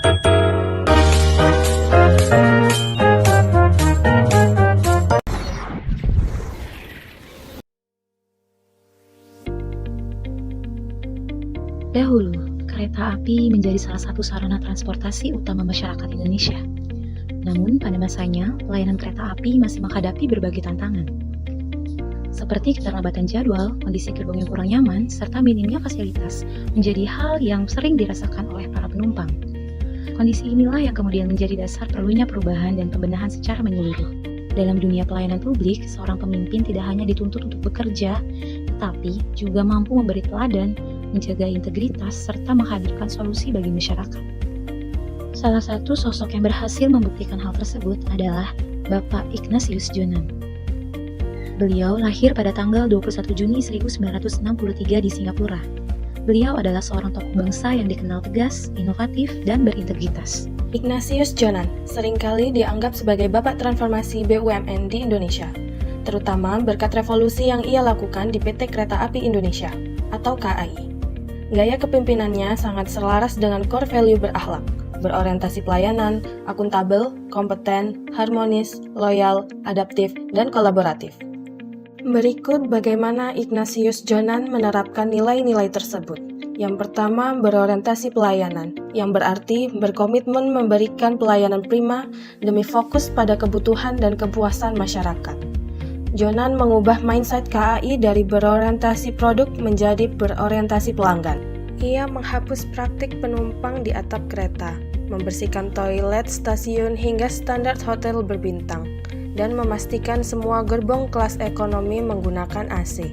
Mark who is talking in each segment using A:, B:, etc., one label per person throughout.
A: Dahulu, kereta api menjadi salah satu sarana transportasi utama masyarakat Indonesia. Namun, pada masanya, pelayanan kereta api masih menghadapi berbagai tantangan. Seperti keterlambatan jadwal, kondisi gerbong yang kurang nyaman, serta minimnya fasilitas menjadi hal yang sering dirasakan oleh para penumpang. Kondisi inilah yang kemudian menjadi dasar perlunya perubahan dan pembenahan secara menyeluruh. Dalam dunia pelayanan publik, seorang pemimpin tidak hanya dituntut untuk bekerja, tetapi juga mampu memberi teladan, menjaga integritas, serta menghadirkan solusi bagi masyarakat. Salah satu sosok yang berhasil membuktikan hal tersebut adalah Bapak Ignatius Jonan. Beliau lahir pada tanggal 21 Juni 1963 di Singapura. Beliau adalah seorang tokoh bangsa yang dikenal tegas, inovatif, dan berintegritas.
B: Ignatius Jonan seringkali dianggap sebagai bapak transformasi BUMN di Indonesia, terutama berkat revolusi yang ia lakukan di PT Kereta Api Indonesia atau KAI. Gaya kepemimpinannya sangat selaras dengan core value berakhlak, berorientasi pelayanan, akuntabel, kompeten, harmonis, loyal, adaptif, dan kolaboratif. Berikut bagaimana Ignatius Jonan menerapkan nilai-nilai tersebut. Yang pertama, berorientasi pelayanan, yang berarti berkomitmen memberikan pelayanan prima demi fokus pada kebutuhan dan kepuasan masyarakat. Jonan mengubah mindset KAI dari berorientasi produk menjadi berorientasi pelanggan. Ia menghapus praktik penumpang di atap kereta, membersihkan toilet stasiun hingga standar hotel berbintang, dan memastikan semua gerbong kelas ekonomi menggunakan AC.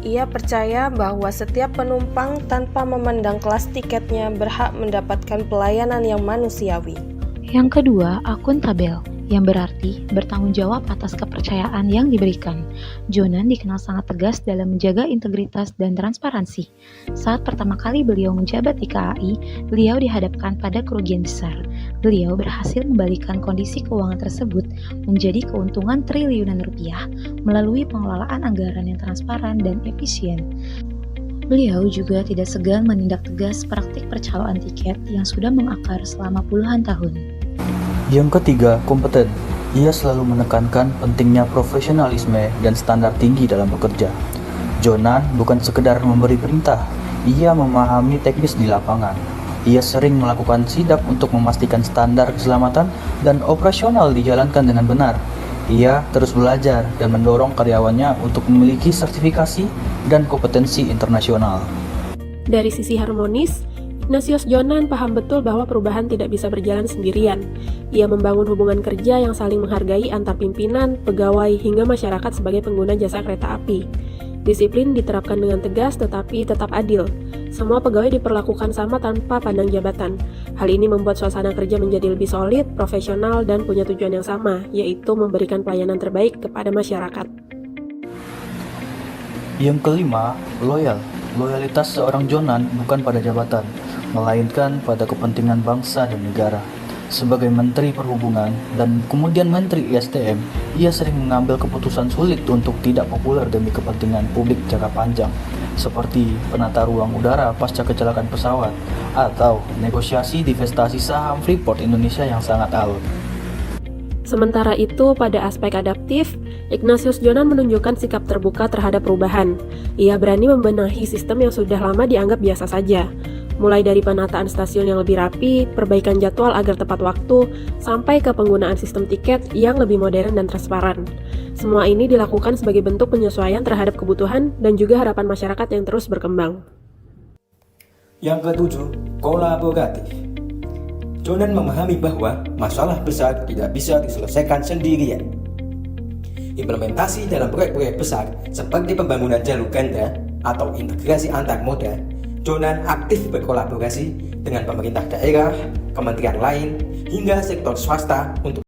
B: Ia percaya bahwa setiap penumpang tanpa memandang kelas tiketnya berhak mendapatkan pelayanan yang manusiawi.
A: Yang kedua, akuntabel, yang berarti bertanggung jawab atas kepercayaan yang diberikan. Jonan dikenal sangat tegas dalam menjaga integritas dan transparansi. Saat pertama kali beliau menjabat di KAI, beliau dihadapkan pada kerugian besar. Beliau berhasil membalikkan kondisi keuangan tersebut menjadi keuntungan triliunan rupiah melalui pengelolaan anggaran yang transparan dan efisien. Beliau juga tidak segan menindak tegas praktik percaloan tiket yang sudah mengakar selama puluhan tahun.
C: Yang ketiga, kompeten. Ia selalu menekankan pentingnya profesionalisme dan standar tinggi dalam bekerja. Jonan bukan sekedar memberi perintah, ia memahami teknis di lapangan. Ia sering melakukan sidak untuk memastikan standar keselamatan dan operasional dijalankan dengan benar. Ia terus belajar dan mendorong karyawannya untuk memiliki sertifikasi dan kompetensi internasional.
D: Dari sisi harmonis, Ignatius Jonan paham betul bahwa perubahan tidak bisa berjalan sendirian. Ia membangun hubungan kerja yang saling menghargai antar pimpinan, pegawai, hingga masyarakat sebagai pengguna jasa kereta api. Disiplin diterapkan dengan tegas tetapi tetap adil. Semua pegawai diperlakukan sama tanpa pandang jabatan. Hal ini membuat suasana kerja menjadi lebih solid, profesional, dan punya tujuan yang sama, yaitu memberikan pelayanan terbaik kepada masyarakat.
C: Yang kelima, loyal. Loyalitas seorang Jonan bukan pada jabatan, melainkan pada kepentingan bangsa dan negara. Sebagai Menteri Perhubungan dan kemudian Menteri ISDM, ia sering mengambil keputusan sulit untuk tidak populer demi kepentingan publik jangka panjang, seperti penata ruang udara pasca kecelakaan pesawat, atau negosiasi divestasi saham Freeport Indonesia yang sangat alot.
D: Sementara itu, pada aspek adaptif, Ignatius Jonan menunjukkan sikap terbuka terhadap perubahan. Ia berani membenahi sistem yang sudah lama dianggap biasa saja, mulai dari penataan stasiun yang lebih rapi, perbaikan jadwal agar tepat waktu, sampai ke penggunaan sistem tiket yang lebih modern dan transparan. Semua ini dilakukan sebagai bentuk penyesuaian terhadap kebutuhan dan juga harapan masyarakat yang terus berkembang.
E: Yang ketujuh, kolaboratif. Jonan memahami bahwa masalah besar tidak bisa diselesaikan sendirian. Implementasi dalam proyek-proyek besar seperti pembangunan jalur ganda atau integrasi antar moda, Jonan aktif berkolaborasi dengan pemerintah daerah, kementerian lain, hingga sektor swasta untuk